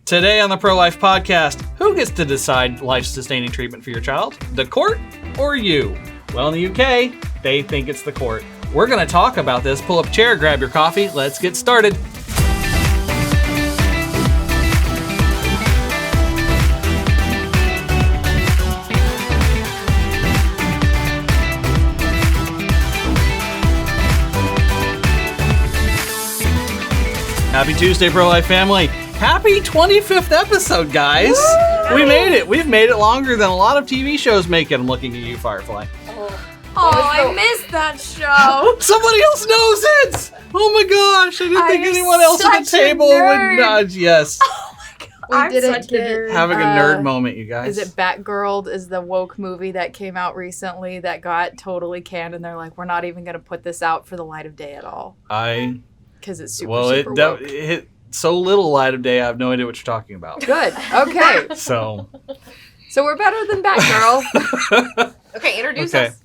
Today on the Pro-Life Podcast, who gets to decide life-sustaining treatment for your child? The court or you? Well, in the UK, they think it's the court. We're going to talk about this. Pull up a chair, grab your coffee. Let's get started. Happy Tuesday, Pro-Life family. Happy 25th episode, guys. Woo! We made it. We've made it longer than a lot of TV shows make it. I'm looking at you, Firefly. I missed that show. Somebody else knows it. Oh my gosh. I didn't think anyone else at the table would nudge. Yes. Oh my god. We didn't get having a nerd moment, you guys. Is it Batgirl? Is the woke movie that came out recently that got totally canned, and they're like, we're not even going to put this out for the light of day at all. Because it's super woke. It hit so little light of day, I have no idea what you're talking about. Good. Okay. So we're better than Batgirl. Okay, introduce us.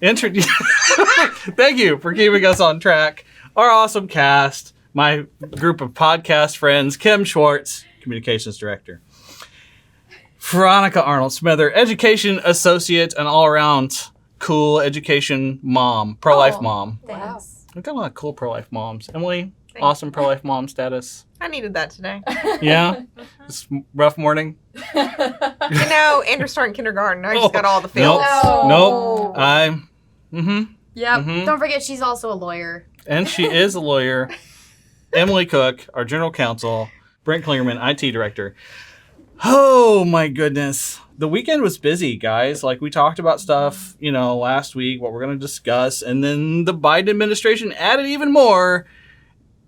Thank you for keeping us on track. Our awesome cast, my group of podcast friends, Kim Schwartz, Communications Director, Veronica Arnold-Smither, Education Associate, and all-around cool education mom, pro-life mom. Thanks. We've got a lot of cool pro-life moms. Emily, awesome pro-life mom status. I needed that today. Yeah? It's a rough morning? Andrew's starting kindergarten. I just got all the feels. Nope. Yep. Don't forget, she's also a lawyer. And she is a lawyer. Emily Cook, our general counsel. Brent Klingerman, IT director. Oh, my goodness. The weekend was busy, guys. Like, we talked about stuff, last week, what we're going to discuss. And then the Biden administration added even more.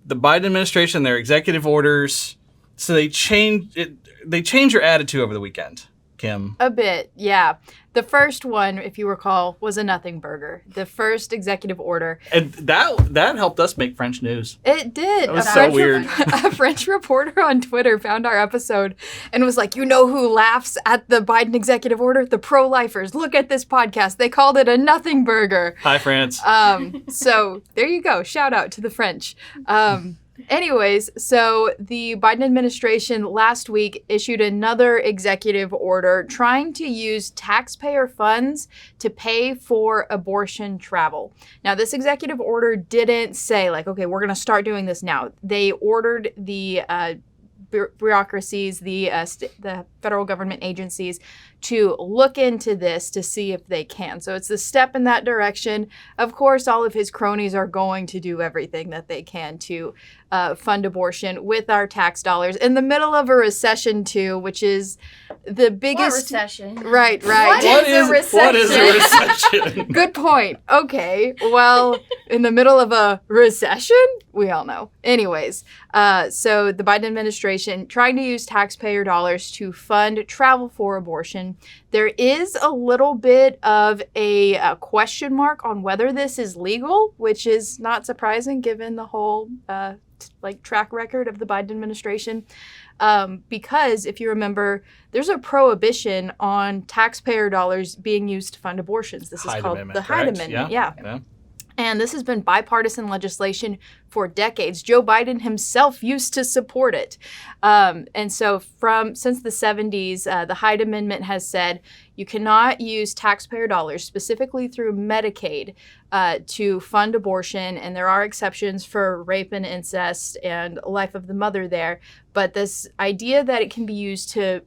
The Biden administration, their executive orders. So they changed your attitude over the weekend, Kim. A bit, yeah. The first one, if you recall, was a nothing burger. The first executive order. And that helped us make French news. It did. That was so weird. A French reporter on Twitter found our episode and was like, you know who laughs at the Biden executive order? The pro-lifers. Look at this podcast. They called it a nothing burger. Hi, France. So there you go. Shout out to the French. Anyways, so the Biden administration last week issued another executive order trying to use taxpayer funds to pay for abortion travel. Now, this executive order didn't say, okay, we're going to start doing this now. They ordered the bureaucracies, the federal government agencies, to look into this to see if they can. So it's a step in that direction. Of course, all of his cronies are going to do everything that they can to fund abortion with our tax dollars in the middle of a recession too, which is the biggest... What recession? Right. What is a recession? Good point. Okay. Well, in the middle of a recession? We all know. Anyways, so the Biden administration trying to use taxpayer dollars to fund travel for abortion. There is a little bit of a question mark on whether this is legal, which is not surprising given the whole track record of the Biden administration. Because if you remember, there's a prohibition on taxpayer dollars being used to fund abortions. This is called the Hyde Amendment. Yeah. And this has been bipartisan legislation for decades. Joe Biden himself used to support it. And so since the 70s, the Hyde Amendment has said you cannot use taxpayer dollars, specifically through Medicaid, to fund abortion. And there are exceptions for rape and incest and life of the mother there. But this idea that it can be used to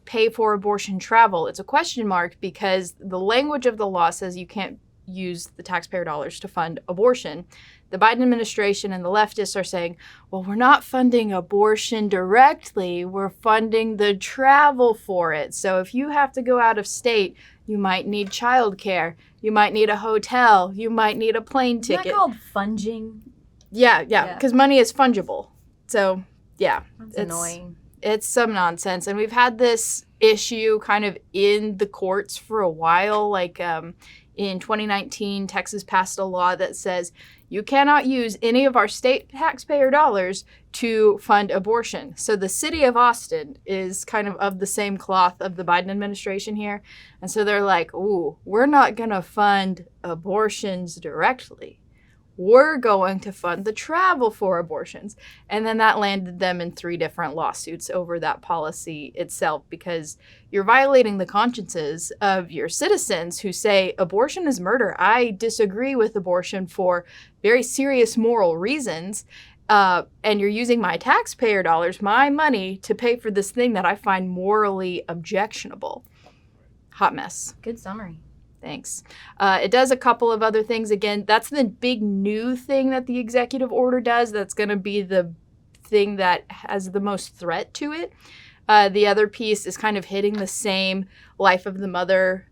pay for abortion travel, it's a question mark because the language of the law says you can't use the taxpayer dollars to fund abortion. The Biden administration and the leftists are saying, well, we're not funding abortion directly, we're funding the travel for it. So if you have to go out of state, you might need childcare, you might need a hotel, you might need a plane ticket. Isn't that called funging? Yeah, because money is fungible. So, yeah. That's annoying. It's some nonsense. And we've had this issue kind of in the courts for a while, in 2019, Texas passed a law that says you cannot use any of our state taxpayer dollars to fund abortion. So the city of Austin is kind of the same cloth of the Biden administration here. And so they're like, ooh, we're not going to fund abortions directly. we're going to fund the travel for abortions. And then that landed them in 3 different lawsuits over that policy itself, because you're violating the consciences of your citizens who say abortion is murder. I disagree with abortion for very serious moral reasons. And you're using my taxpayer dollars, my money, to pay for this thing that I find morally objectionable. Hot mess. Good summary. Thanks. It does a couple of other things. Again, that's the big new thing that the executive order does. That's going to be the thing that has the most threat to it. The other piece is kind of hitting the same life of the mother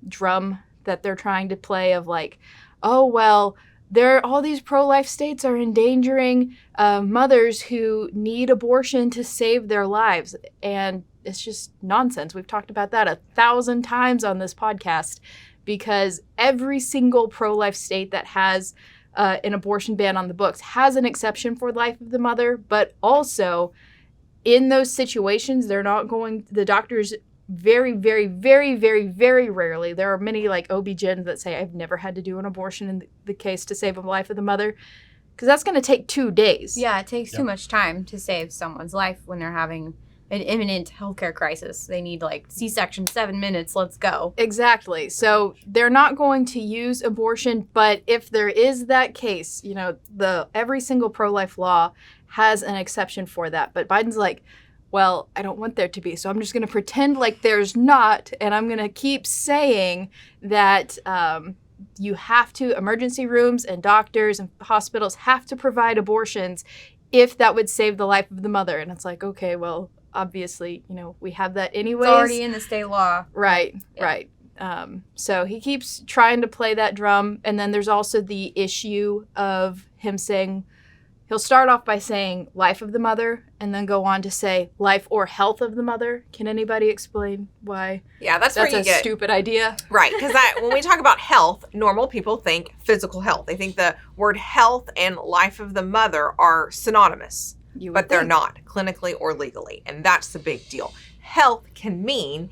drum that they're trying to play of like, oh, well, all these pro-life states are endangering mothers who need abortion to save their lives. And it's just nonsense. We've talked about that 1,000 times on this podcast, because every single pro-life state that has an abortion ban on the books has an exception for life of the mother, but also in those situations, the doctors very, very, very, very, very rarely, there are many like OB-GYNs that say, I've never had to do an abortion in the case to save the life of the mother, because that's going to take 2 days. Yeah, it takes too much time to save someone's life when they're having an imminent healthcare crisis. They need like C-section, 7 minutes, let's go. Exactly. So they're not going to use abortion, but if there is that case, every single pro-life law has an exception for that. But Biden's like, well, I don't want there to be, so I'm just going to pretend like there's not, and I'm going to keep saying that you have to, emergency rooms and doctors and hospitals have to provide abortions if that would save the life of the mother. And it's like, okay, well, obviously, we have that anyways. It's already in the state law. Right, yeah. Right. So he keeps trying to play that drum. And then there's also the issue of him saying, he'll start off by saying life of the mother and then go on to say life or health of the mother. Can anybody explain why? Yeah, that's where you get stupid idea. Right, because when we talk about health, normal people think physical health. They think the word health and life of the mother are synonymous, but they're not clinically or legally, and that's the big deal. Health can mean,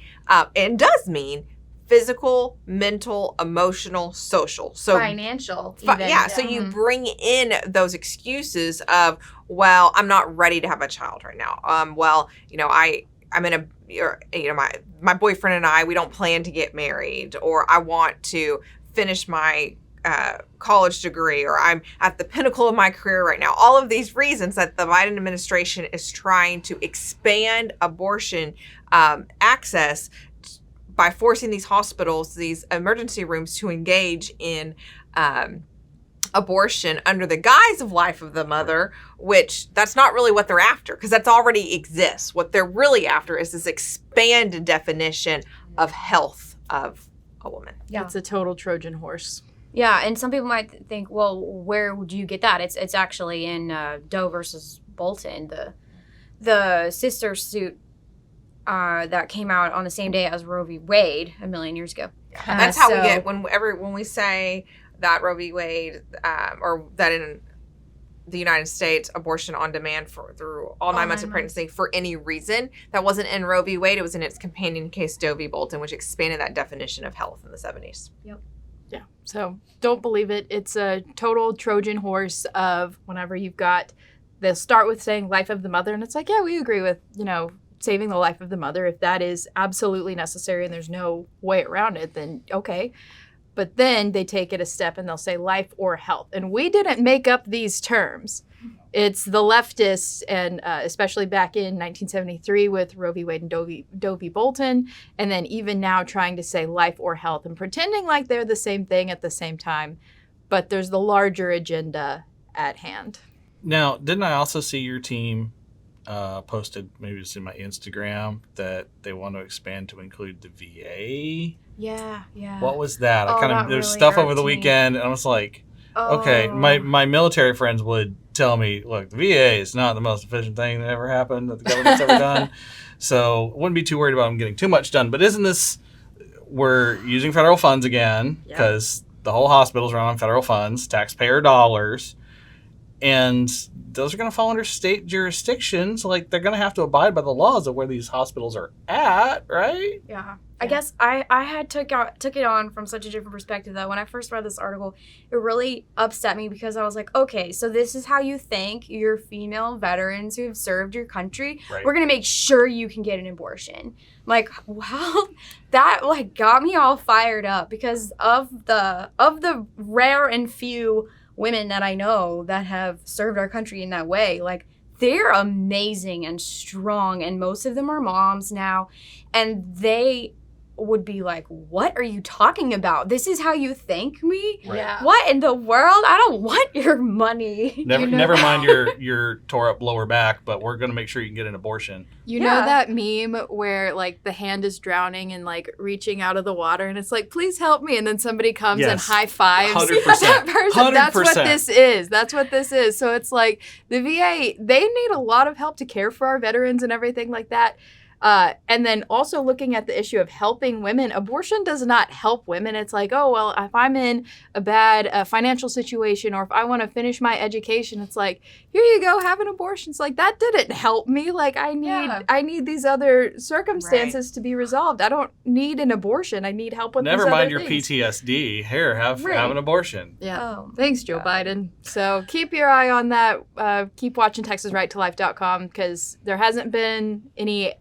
and does mean, physical, mental, emotional, social. So financial. So you bring in those excuses of, well, I'm not ready to have a child right now. I'm in my boyfriend and I, we don't plan to get married, or I want to finish my college degree, or I'm at the pinnacle of my career right now. All of these reasons that the Biden administration is trying to expand abortion access by forcing these hospitals, these emergency rooms, to engage in abortion under the guise of life of the mother, which that's not really what they're after, because that's already exists. What they're really after is this expanded definition of health of a woman. Yeah. It's a total Trojan horse. Yeah, and some people might think, well, where would you get that? It's actually in Doe versus Bolton, the sister suit that came out on the same day as Roe v. Wade a million years ago. Yeah. That's how we get when we say that Roe v. Wade, or that in the United States, abortion on demand through all 9 months of pregnancy for any reason. That wasn't in Roe v. Wade. It was in its companion case, Doe v. Bolton, which expanded that definition of health in the 70s. Yep. Yeah. So don't believe it. It's a total Trojan horse of whenever they'll start with saying life of the mother, and it's like, yeah, we agree with, saving the life of the mother. If that is absolutely necessary and there's no way around it, then okay. But then they take it a step and they'll say life or health. And we didn't make up these terms. It's the leftists, and especially back in 1973 with Roe v. Wade and Doe v. Bolton, and then even now trying to say life or health and pretending like they're the same thing at the same time. But there's the larger agenda at hand. Now, didn't I also see your team posted, maybe just in my Instagram, that they want to expand to include the VA? Yeah. What was that? Oh, There's really stuff over the me. weekend, and I was like, okay, my military friends would tell me, look, the VA is not the most efficient thing that ever happened that the government's ever done. So wouldn't be too worried about them getting too much done. But isn't this, we're using federal funds again, because the whole hospital's run on federal funds, taxpayer dollars. And those are going to fall under state jurisdictions. Like, they're going to have to abide by the laws of where these hospitals are at, right? Yeah. I guess I had took it on from such a different perspective, though. When I first read this article, it really upset me because I was like, okay, so this is how you think your female veterans who have served your country. Right. We're going to make sure you can get an abortion. I'm like, wow, that like got me all fired up because of the rare and few women that I know that have served our country in that way. Like, they're amazing and strong, and most of them are moms now, and they would be like, what are you talking about? This is how you thank me? Right. Yeah. What in the world? I don't want your money. Never mind your tore up lower back, but we're going to make sure you can get an abortion. You know that meme where like the hand is drowning and like reaching out of the water and it's like, please help me. And then somebody comes and Yes. high fives 100%. that person. That's what 100%. this is. That's what this is. So it's like the VA, they need a lot of help to care for our veterans and everything like that. And then also looking at the issue of helping women, abortion does not help women. It's like, oh, well, if I'm in a bad financial situation or if I want to finish my education, it's like, here you go, have an abortion. It's like, that didn't help me. Like, I need these other circumstances to be resolved. I don't need an abortion. I need help with Never these mind other your things. PTSD. Here, have an abortion. Yeah. Oh, Thanks, Joe Biden. So keep your eye on that. Keep watching TexasRightToLife.com because there hasn't been any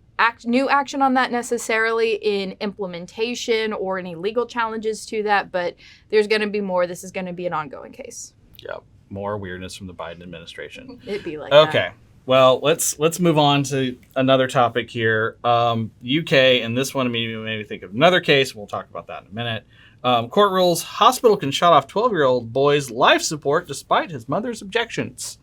new action on that necessarily in implementation or any legal challenges to that, but there's going to be more. This is going to be an ongoing case. Yep. More weirdness from the Biden administration. It'd be like Okay. Well, let's move on to another topic here. UK, and this one immediately made me think of another case. We'll talk about that in a minute. Court rules hospital can shut off 12-year-old boy's life support despite his mother's objections.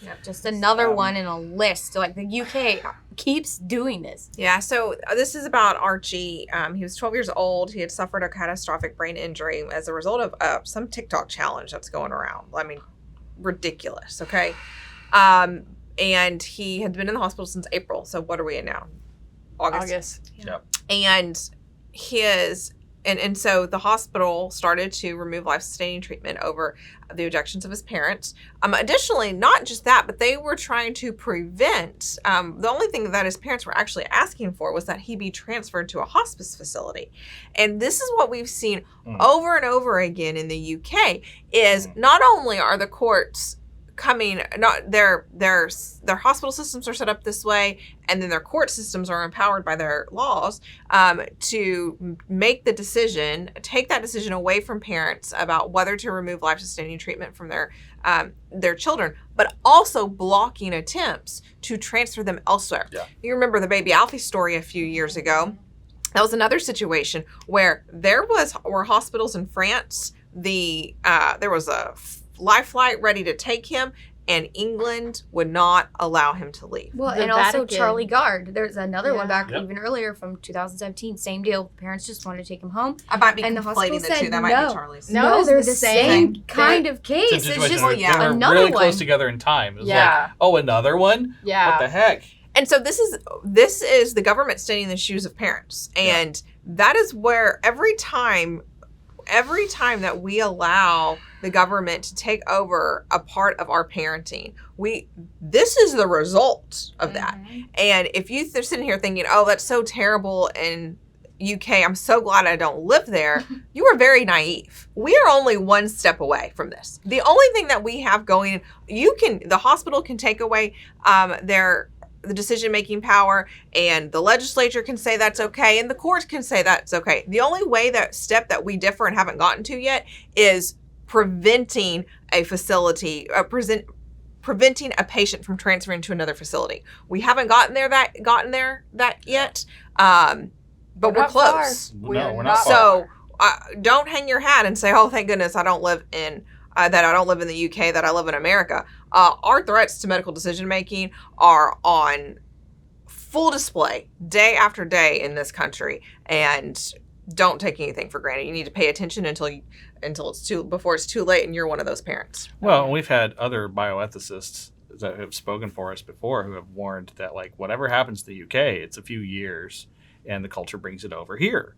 yeah, just another one in a list. Like, the UK keeps doing this. Yeah, so this is about Archie. He was 12 years old. He had suffered a catastrophic brain injury as a result of some TikTok challenge that's going around. I mean, ridiculous, okay? And he had been in the hospital since April. So what are we in now? August. Yep. And and so the hospital started to remove life-sustaining treatment over the objections of his parents. Additionally, not just that, but they were trying to prevent, the only thing that his parents were actually asking for was that he be transferred to a hospice facility. And this is what we've seen over and over again in the UK, is not only are the courts their hospital systems are set up this way, and then their court systems are empowered by their laws to make the decision, take that decision away from parents about whether to remove life-sustaining treatment from their children, but also blocking attempts to transfer them elsewhere. Yeah. You remember the baby Alfie story a few years ago. That was another situation where were hospitals in France. There was a life flight ready to take him, and England would not allow him to leave. Well, The and also Vatican. Charlie Gard. There's another one back Yep. even earlier from 2017. Same deal. Parents just wanted to take him home. I might be And the conflating hospital the two. said That might no. be Charlie's. No, No, it's they're the the same. same kind of case. Same It's situation. just Well, yeah. They were another really one. close together in time. It was Yeah. like, oh, another one? Yeah. What the heck? And so this is the government standing in the shoes of parents. And that is where every time that we allow the government to take over a part of our parenting, this is the result of that. And if they're sitting here thinking, oh, that's so terrible in UK, I'm so glad I don't live there, you are very naive. We are only one step away from this. The only thing that we have going, the hospital can take away the decision-making power, and the legislature can say that's okay, and the courts can say that's okay. The only step that we differ and haven't gotten to yet is preventing a facility, preventing a patient from transferring to another facility. We haven't gotten there yet, but we're not close. far. No, we're not not So don't hang your hat and say, oh, thank goodness I don't live in the UK, that I live in America. Our threats to medical decision-making are on full display day after day in this country, and don't take anything for granted. You need to pay attention before it's too late and you're one of those parents. Well, we've had other bioethicists that have spoken for us before who have warned that, like, whatever happens to the UK, it's a few years and the culture brings it over here.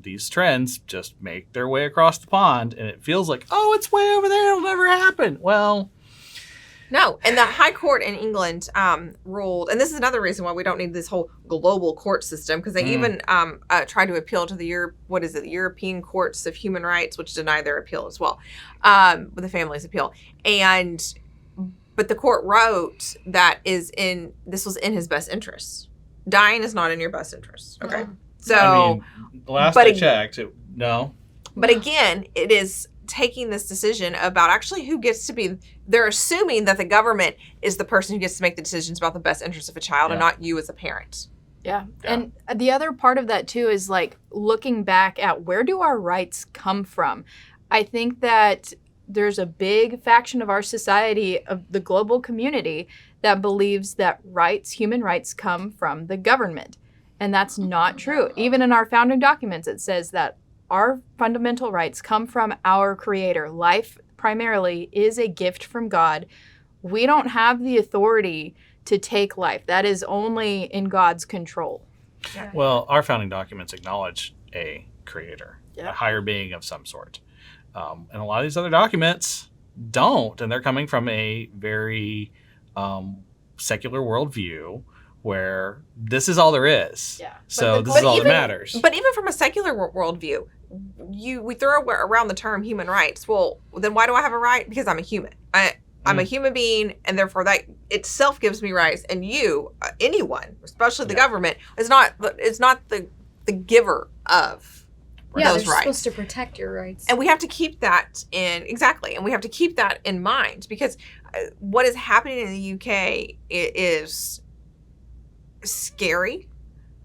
These trends just make their way across the pond, and it feels like, oh, it's way over there, it'll never happen. Well, No, and the High Court in England ruled, and this is another reason why we don't need this whole global court system, because they even tried to appeal to the European Courts of Human Rights, which denied their appeal as well, with the family's appeal. But the court wrote that this was in his best interest. Dying is not in your best interest. Okay, so I mean, last I checked, no. But again, it is taking this decision about actually who gets to be. They're assuming that the government is the person who gets to make the decisions about the best interest of a child and not you as a parent. Yeah. And the other part of that too is like looking back at where do our rights come from? I think that there's a big faction of our society, of the global community, that believes that human rights come from the government. And that's not true. Even in our founding documents, it says that our fundamental rights come from our Creator. Life primarily is a gift from God. We don't have the authority to take life. That is only in God's control. Yeah. Well, our founding documents acknowledge a creator, a higher being of some sort. And a lot of these other documents don't. And they're coming from a very secular worldview where this is all there is. Yeah. So this is all that matters. But even from a secular worldview, we throw around the term human rights. Well, then why do I have a right? Because I'm a human. I'm a human being, and therefore that itself gives me rights. And you, anyone, especially the government, is not the giver of those they're rights. supposed to protect your rights. And we have to keep that in mind, because what is happening in the UK is scary.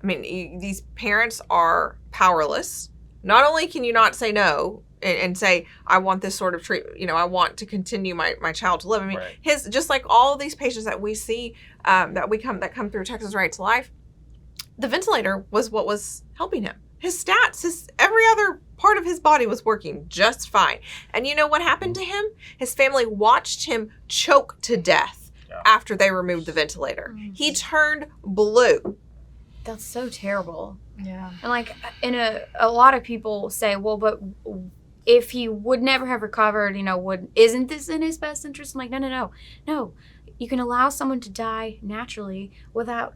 I mean, these parents are powerless. Not only can you not say no and say, I want this sort of treatment, I want to continue my child to live. I mean, just like all of these patients that we see that come through Texas Right to Life, the ventilator was what was helping him. His stats, every other part of his body was working just fine. And you know what happened to him? His family watched him choke to death after they removed the ventilator. He turned blue. That's so terrible. Yeah. And like, a lot of people say, well, but if he would never have recovered, isn't this in his best interest? I'm like, no. You can allow someone to die naturally without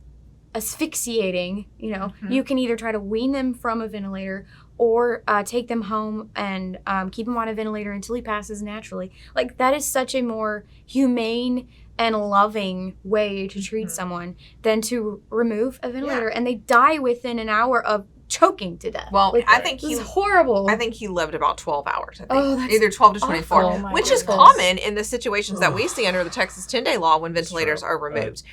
asphyxiating. You can either try to wean them from a ventilator or take them home and keep them on a ventilator until he passes naturally. Like, that is such a more humane and loving way to treat someone than to remove a ventilator and they die within an hour of choking to death. Well, I think he's horrible. I think he lived about 12 hours. I think that's either 12 to 24, which is goodness. common in the situations that we see under the Texas 10-day law when ventilators are removed.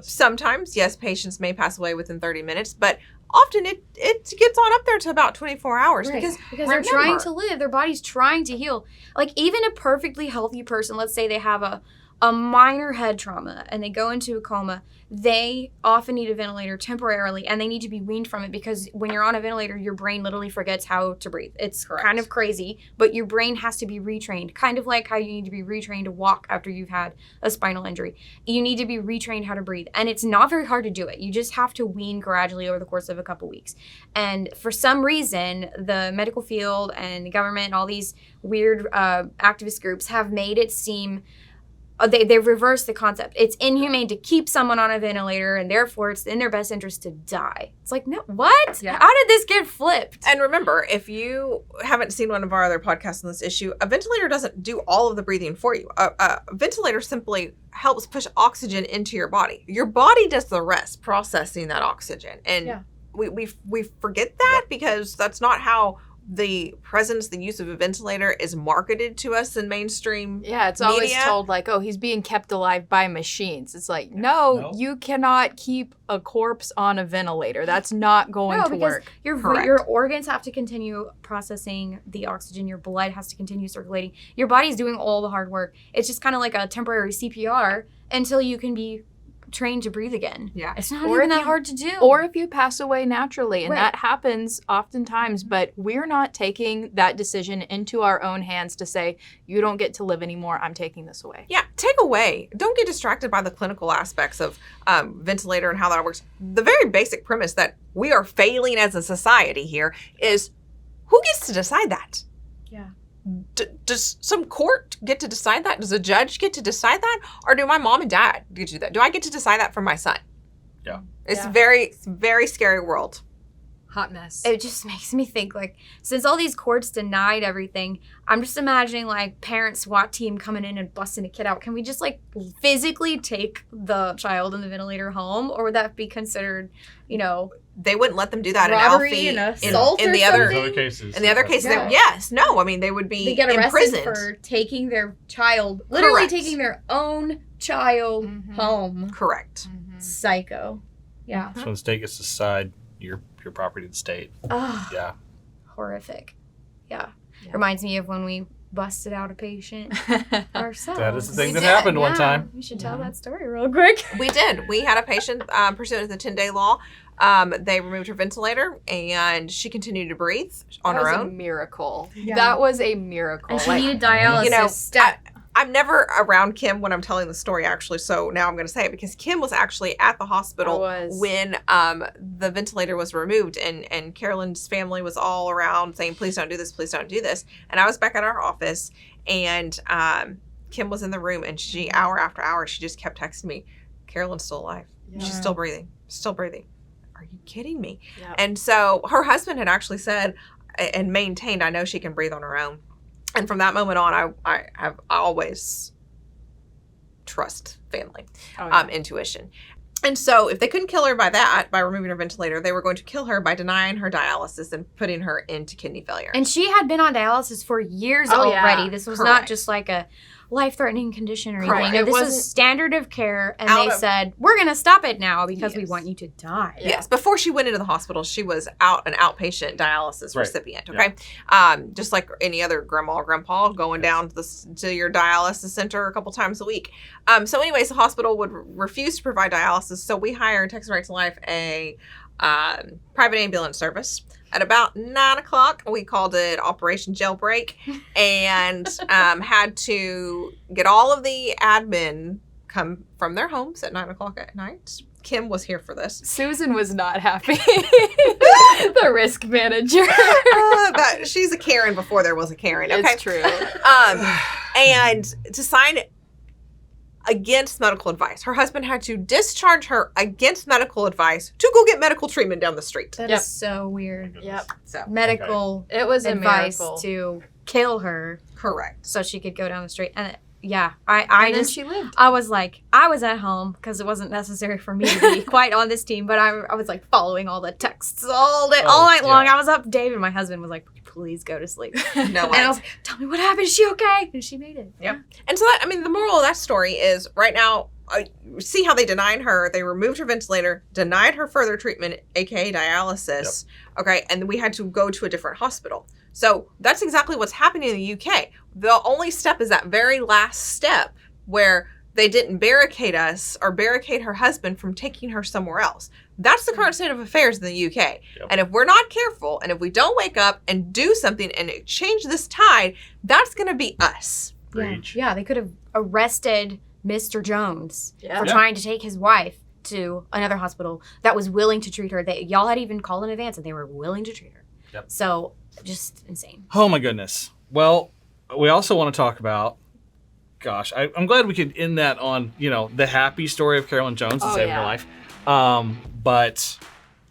Sometimes, yes, patients may pass away within 30 minutes, but often it gets on up there to about 24 hours because they're trying to live. Their body's trying to heal. Like, even a perfectly healthy person, let's say they have a minor head trauma and they go into a coma, they often need a ventilator temporarily and they need to be weaned from it, because when you're on a ventilator, your brain literally forgets how to breathe. It's kind of crazy, but your brain has to be retrained, kind of like how you need to be retrained to walk after you've had a spinal injury. You need to be retrained how to breathe, and it's not very hard to do it. You just have to wean gradually over the course of a couple weeks. And for some reason, the medical field and the government and all these weird activist groups have made it seem they've reversed the concept. It's inhumane to keep someone on a ventilator, and therefore it's in their best interest to die. It's like, no, what? Yeah. How did this get flipped? And remember, if you haven't seen one of our other podcasts on this issue, a ventilator doesn't do all of the breathing for you. A ventilator simply helps push oxygen into your body. Your body does the rest, processing that oxygen. And we forget that because that's not how the use of a ventilator is marketed to us in mainstream it's media. Always told like, oh, he's being kept alive by machines. It's like, no, you cannot keep a corpse on a ventilator. That's not going to work. Your organs have to continue processing the oxygen. Your blood has to continue circulating. Your body's doing all the hard work. It's just kind of like a temporary CPR until you can be trained to breathe again. Yeah. It's not even that hard to do. Or if you pass away naturally, and that happens oftentimes, but we're not taking that decision into our own hands to say, you don't get to live anymore, I'm taking this away. Yeah, take away. Don't get distracted by the clinical aspects of ventilator and how that works. The very basic premise that we are failing as a society here is, who gets to decide that? Yeah. does some court get to decide that? Does a judge get to decide that? Or do my mom and dad get to do that? Do I get to decide that for my son? Yeah. It's very, very scary world. Hot mess. It just makes me think, like, since all these courts denied everything, I'm just imagining, like, parent SWAT team coming in and busting a kid out. Can we just, like, physically take the child in the ventilator home? Or would that be considered, you know... They wouldn't let them do that robbery in Alfie. and assault in or the something? Other cases. In the other cases, Yeah. yes. No, I mean, they would be They get arrested imprisoned. for taking their child, literally Correct. taking their own child home. Correct. Psycho. Yeah. So when the state gets to decide your property to the state. Oh, Yeah. horrific. Yeah. Reminds me of when we busted out a patient ourselves. That is the thing We that did, happened one Yeah, time. We should tell that story real quick. We did. We had a patient pursuant to the 10-day law. They removed her ventilator, and she continued to breathe on that her was a own. miracle. Yeah. That was a miracle. And she needed dialysis. You know, I'm never around Kim when I'm telling the story, actually, so now I'm going to say it because Kim was actually at the hospital I was. when the ventilator was removed, and Carolyn's family was all around saying, please don't do this, please don't do this. And I was back at our office, and Kim was in the room, and she, hour after hour, she just kept texting me, Carolyn's still alive. She's still breathing. Still breathing. Are you kidding me? Yep. And so her husband had actually said and maintained, I know she can breathe on her own. And from that moment on, I always trust family, intuition. And so if they couldn't kill her by removing her ventilator, they were going to kill her by denying her dialysis and putting her into kidney failure. And she had been on dialysis for years Oh, yeah. already. This was not Correct. just like a life-threatening condition or Correct. anything. It This wasn't- was standard of care, and Out they of- said, we're going to stop it now because we Yes. want you to die. Yes, before she went into the hospital, she was an outpatient dialysis Right. recipient. Okay, just like any other grandma or grandpa going down to your dialysis center a couple times a week. So, anyways, the hospital would refuse to provide dialysis, so we hired Texas Right to Life a private ambulance service. At about 9 o'clock, we called it Operation Jailbreak, and had to get all of the admin come from their homes at 9 o'clock at night. Kim was here for this. Susan was not happy. The risk manager. She's a Karen before there was a Karen. Okay, It's true. And to sign against medical advice. Her husband had to discharge her against medical advice to go get medical treatment down the street. That Yep. is so weird. Yep. So Medical It was a advice miracle. to kill her correct. so she could go down the street. And I And then just... she lived. I was like, I was at home because it wasn't necessary for me to be quite on this team, but I was like following all the texts all day, all night long. yeah. I was up. David, my husband, was like, please go to sleep. No And I way. was like, tell me what happened. Is she okay? And she made it. And so that, I mean, the moral of that story is right now, see how they denied her. They removed her ventilator, denied her further treatment, aka dialysis. Okay, and then we had to go to a different hospital. So that's exactly what's happening in the UK. The only step is that very last step where they didn't barricade us or barricade her husband from taking her somewhere else. That's the current state of affairs in the UK. Yep. And if we're not careful, and if we don't wake up and do something and change this tide, that's going to be us. Preach. Yeah, they could have arrested Mr. Jones Yeah. for trying to take his wife to another hospital that was willing to treat her. Y'all had even called in advance and they were willing to treat her. Yep. So just insane. Oh my goodness. Well, we also want to talk about, gosh, I'm glad we could end that on, the happy story of Carolyn Jones and saving her life. But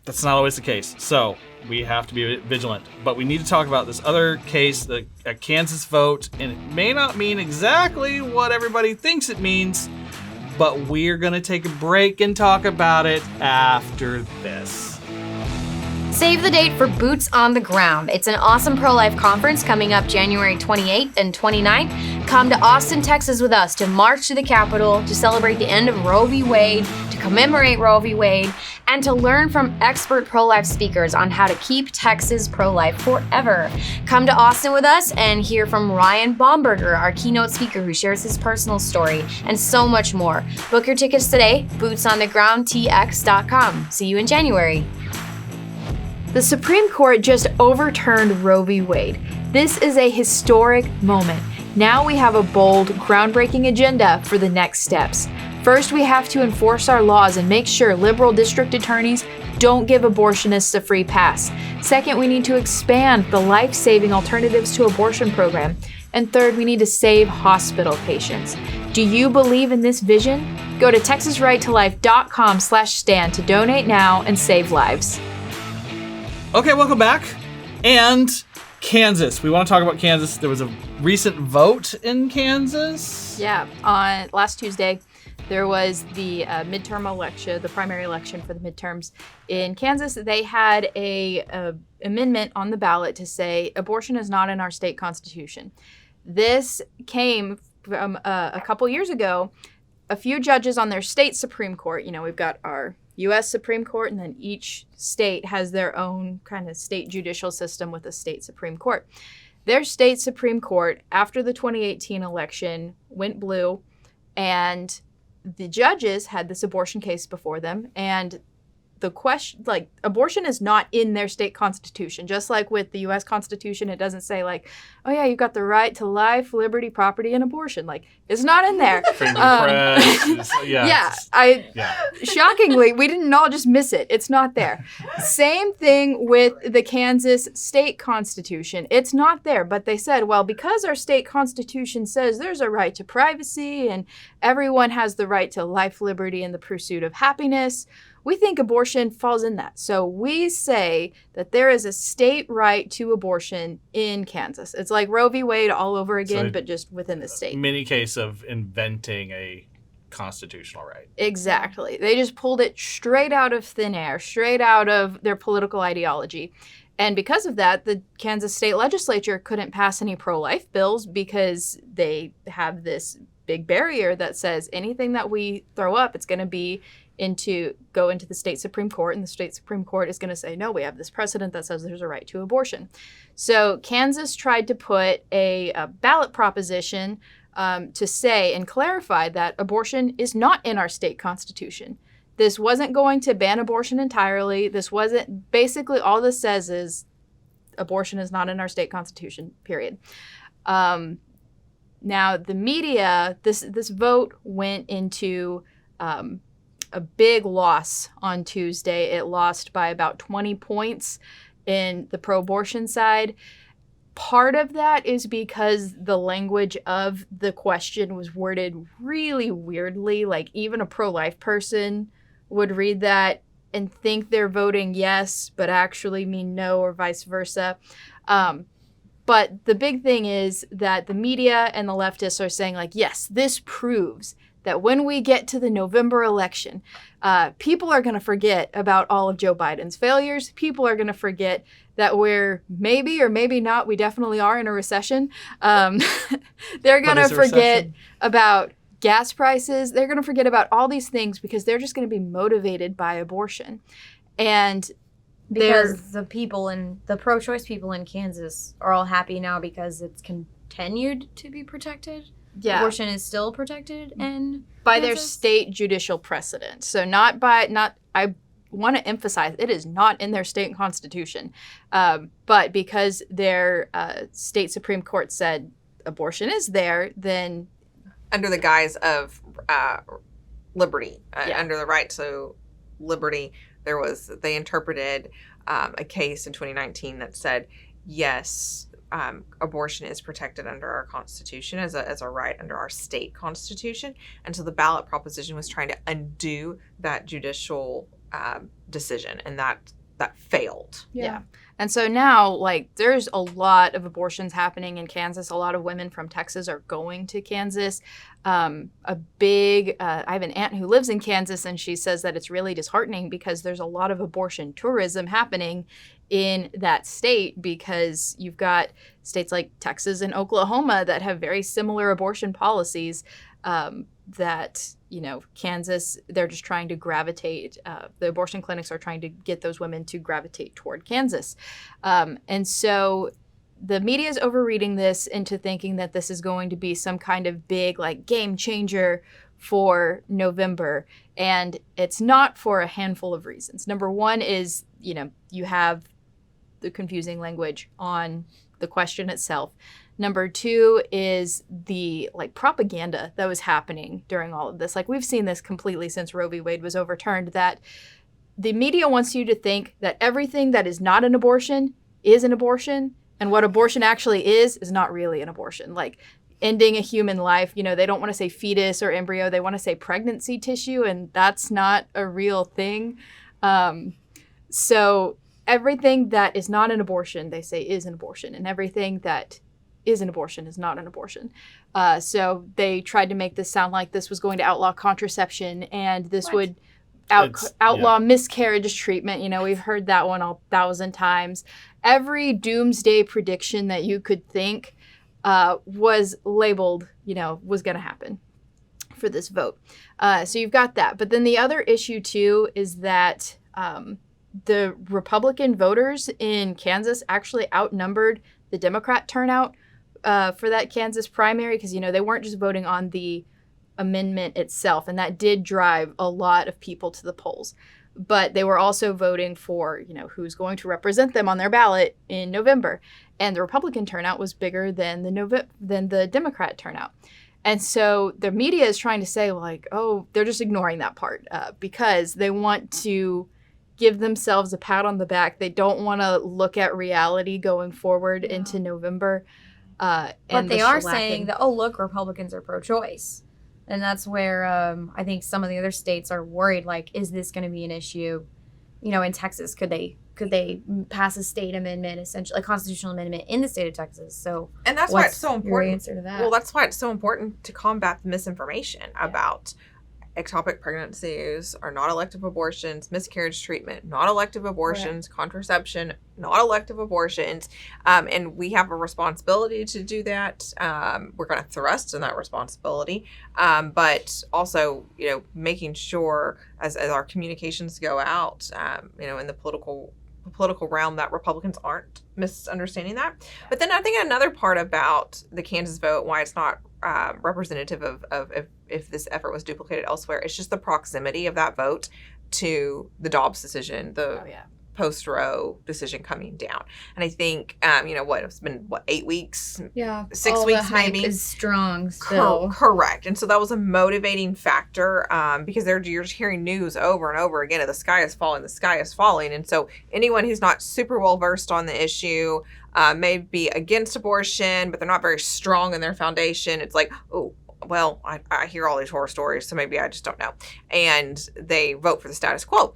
that's not always the case. So we have to be vigilant. But we need to talk about this other case, the Kansas vote. And it may not mean exactly what everybody thinks it means, but we're going to take a break and talk about it after this. Save the date for Boots on the Ground. It's an awesome pro-life conference coming up January 28th and 29th. Come to Austin, Texas with us to march to the Capitol to celebrate the end of Roe v. Wade, to commemorate Roe v. Wade, and to learn from expert pro-life speakers on how to keep Texas pro-life forever. Come to Austin with us and hear from Ryan Baumberger, our keynote speaker who shares his personal story, and so much more. Book your tickets today, bootsonthegroundtx.com. See you in January. The Supreme Court just overturned Roe v. Wade. This is a historic moment. Now we have a bold, groundbreaking agenda for the next steps. First, we have to enforce our laws and make sure liberal district attorneys don't give abortionists a free pass. Second, we need to expand the life-saving alternatives to abortion program. And third, we need to save hospital patients. Do you believe in this vision? Go to texasrighttolife.com/stand to donate now and save lives. Okay, welcome back. And Kansas. We want to talk about Kansas. There was a recent vote in Kansas. Yeah, on last Tuesday, there was the midterm election, the primary election for the midterms in Kansas. They had a amendment on the ballot to say abortion is not in our state constitution. This came from a couple years ago. A few judges on their state Supreme Court, we've got our U.S. Supreme Court, and then each state has their own kind of state judicial system with a state Supreme Court. Their state Supreme Court, after the 2018 election, went blue, and the judges had this abortion case before them, and the question, abortion is not in their state constitution. Just like with the U.S. Constitution, it doesn't say oh yeah, you've got the right to life, liberty, property, and abortion. It's not in there. Freedom of press. Shockingly, we didn't all just miss it. It's not there. Same thing with the Kansas state constitution. It's not there, but they said, well, because our state constitution says there's a right to privacy and everyone has the right to life, liberty, and the pursuit of happiness, we think abortion falls in that. So we say that there is a state right to abortion in Kansas. It's like Roe v. Wade all over again, but just within the state. Mini case of inventing a constitutional right. Exactly. They just pulled it straight out of thin air, straight out of their political ideology. And because of that, the Kansas state legislature couldn't pass any pro-life bills because they have this big barrier that says anything that we throw up, it's going to go into the state Supreme Court, and the state Supreme Court is going to say, no, we have this precedent that says there's a right to abortion. So Kansas tried to put a ballot proposition to say and clarify that abortion is not in our state constitution. This wasn't going to ban abortion entirely. Basically all this says is abortion is not in our state constitution, period. Now the media, this vote went into a big loss on Tuesday. It lost by about 20 points in the pro-abortion side. Part of that is because the language of the question was worded really weirdly. Even a pro-life person would read that and think they're voting yes, but actually mean no, or vice versa. But the big thing is that the media and the leftists are saying, yes, this proves that when we get to the November election, people are going to forget about all of Joe Biden's failures. People are going to forget that we're maybe or maybe not, we definitely are in a recession. They're going to forget about gas prices. They're going to forget about all these things because they're just going to be motivated by abortion. And because the pro-choice people in Kansas are all happy now because it's continued to be protected. Yeah. Abortion is still protected by their state judicial precedent. So I want to emphasize, it is not in their state constitution. But because their state Supreme Court said abortion is there, then under the guise of liberty, under the right to liberty, they interpreted a case in 2019 that said, yes, abortion is protected under our Constitution as a right under our state Constitution. And so the ballot proposition was trying to undo that judicial decision, and that failed. Yeah. And so now, there's a lot of abortions happening in Kansas. A lot of women from Texas are going to Kansas. I have an aunt who lives in Kansas, and she says that it's really disheartening because there's a lot of abortion tourism happening in that state because you've got states like Texas and Oklahoma that have very similar abortion policies that, Kansas, they're just trying to gravitate. The abortion clinics are trying to get those women to gravitate toward Kansas. And so the media is overreading this into thinking that this is going to be some kind of big game changer for November. And it's not, for a handful of reasons. Number one is, you have the confusing language on the question itself. Number 2 is the propaganda that was happening during all of this. Like, we've seen this completely since Roe v. Wade was overturned, that the media wants you to think that everything that is not an abortion is an abortion, and what abortion actually is not really an abortion. Like, ending a human life, they don't want to say fetus or embryo, they want to say pregnancy tissue, and that's not a real thing. So everything that is not an abortion, they say, is an abortion, and everything that is an abortion is not an abortion. So they tried to make this sound like this was going to outlaw contraception, and this would outlaw miscarriage treatment. We've heard that one 1,000 times. Every doomsday prediction that you could think was labeled, was going to happen for this vote. So you've got that. But then the other issue, too, is that the Republican voters in Kansas actually outnumbered the Democrat turnout for that Kansas primary, because, they weren't just voting on the amendment itself, and that did drive a lot of people to the polls. But they were also voting for, who's going to represent them on their ballot in November. And the Republican turnout was bigger than the Democrat turnout. And so the media is trying to say, they're just ignoring that part because they want to give themselves a pat on the back. They don't want to look at reality going forward into November. But they are saying that, look, Republicans are pro-choice. And that's where I think some of the other states are worried, is this going to be an issue? In Texas, could they pass a state amendment, essentially a constitutional amendment in the state of Texas? So, and that's why it's so important. Your answer to that? Well, that's why it's so important to combat the misinformation about ectopic pregnancies are not elective abortions, miscarriage treatment, not elective abortions, contraception, not elective abortions. And we have a responsibility to do that. We're going to thrust in that responsibility. But also, making sure as our communications go out, in the political realm, that Republicans aren't misunderstanding that. But then I think another part about the Kansas vote, why it's not representative of if this effort was duplicated elsewhere, it's just the proximity of that vote to the Dobbs decision, post-Roe decision coming down. And I think, it's been, 8 weeks? Yeah. 6 weeks, maybe? Hype is strong still. Correct. And so that was a motivating factor because you're just hearing news over and over again of the sky is falling. And so anyone who's not super well versed on the issue may be against abortion, but they're not very strong in their foundation. It's like, well, I hear all these horror stories, so maybe I just don't know. And they vote for the status quo.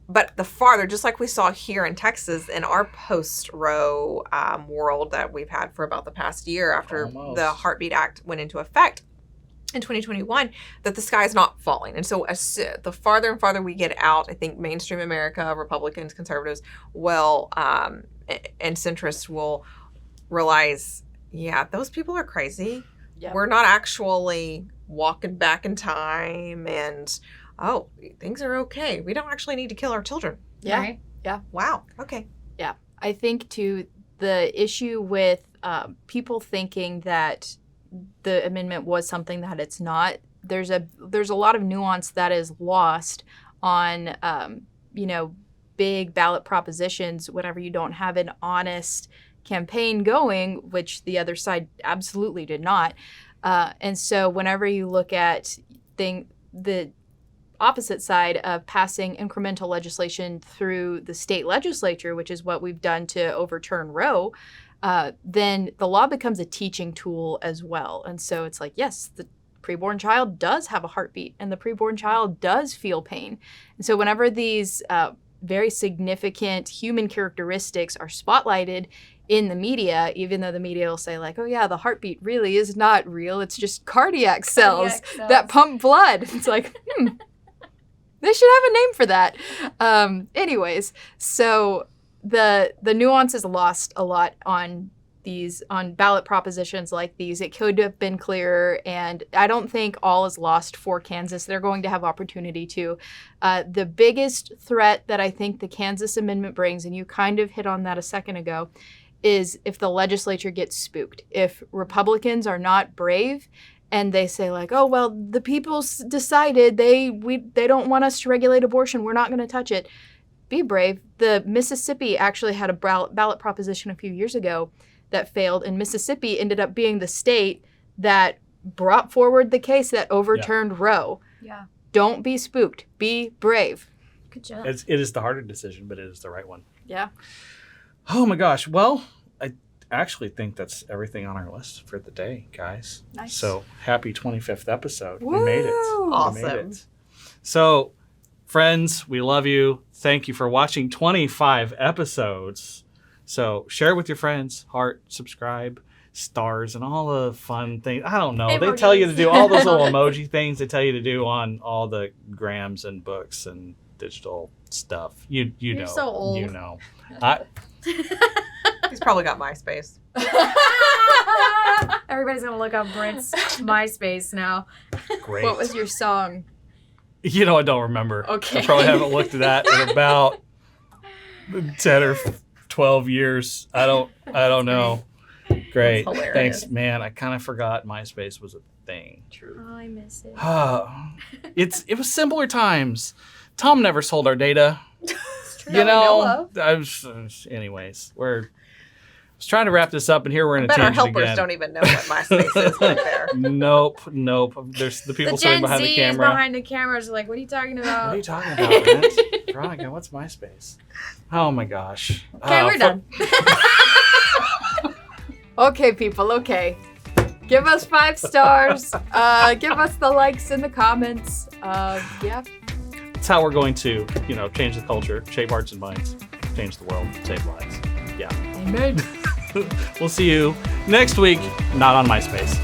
But the farther, just like we saw here in Texas in our post-Roe world that we've had for about the past year after the Heartbeat Act went into effect in 2021, that the sky is not falling. And so the farther and farther we get out, I think mainstream America, Republicans, conservatives, and centrists will realize, those people are crazy. Yep. We're not actually walking back in time and, things are okay. We don't actually need to kill our children. Yeah. Right? Yeah. Wow. Okay. Yeah. I think, too, the issue with people thinking that the amendment was something that it's not, there's a lot of nuance that is lost on, big ballot propositions whenever you don't have an honest campaign going, which the other side absolutely did not. And so whenever you look at the opposite side of passing incremental legislation through the state legislature, which is what we've done to overturn Roe, then the law becomes a teaching tool as well. And so it's like, yes, the preborn child does have a heartbeat and the preborn child does feel pain. And so whenever these very significant human characteristics are spotlighted in the media, even though the media will say the heartbeat really is not real, it's just cardiac cells that pump blood. It's like, they should have a name for that. Anyways, so the nuance is lost a lot on ballot propositions like these. It could have been clearer, and I don't think all is lost for Kansas. They're going to have opportunity to. The biggest threat that I think the Kansas amendment brings, and you kind of hit on that a second ago, is if the legislature gets spooked. If Republicans are not brave and they say the people decided they don't want us to regulate abortion, we're not going to touch it. Be brave. The Mississippi actually had a ballot proposition a few years ago that failed, and Mississippi ended up being the state that brought forward the case that overturned Roe. Yeah. Don't be spooked. Be brave. Good job. It is the harder decision, but it is the right one. Yeah. Oh my gosh. Well, I actually think that's everything on our list for the day, guys. Nice. So happy 25th episode. Woo! We made it. Awesome. We made it. So, friends, we love you. Thank you for watching 25 episodes. So share with your friends, heart, subscribe, stars, and all the fun things. I don't know. They tell you to do all those little emoji things they tell you to do on all the grams and books and digital stuff. You You're know. so old. You know. He's probably got MySpace. Everybody's gonna look up Brent's MySpace now. Great. What was your song? You know, I don't remember. Okay. I probably haven't looked at that in about 10 or 12 years. I don't know. Great. That's hilarious. Thanks, man. I kind of forgot MySpace was a thing. Oh, I miss it. It was simpler times. Tom never sold our data. You That we know know, anyways, I was trying to wrap this up, and here we're in a Bet our tangent helpers again. don't even know what MySpace is right there. Nope. There's the people The sitting Gen behind Z the is camera. behind the cameras like, what are you talking What are about? you talking about, Brent? Veronica, what's MySpace? Oh my gosh. Okay, we're done. Okay, people, okay. Give us 5 stars. Give us the likes in the comments. Yeah. That's how we're going to, change the culture, shape hearts and minds, change the world, save lives. Yeah. Amen. We'll see you next week, not on MySpace.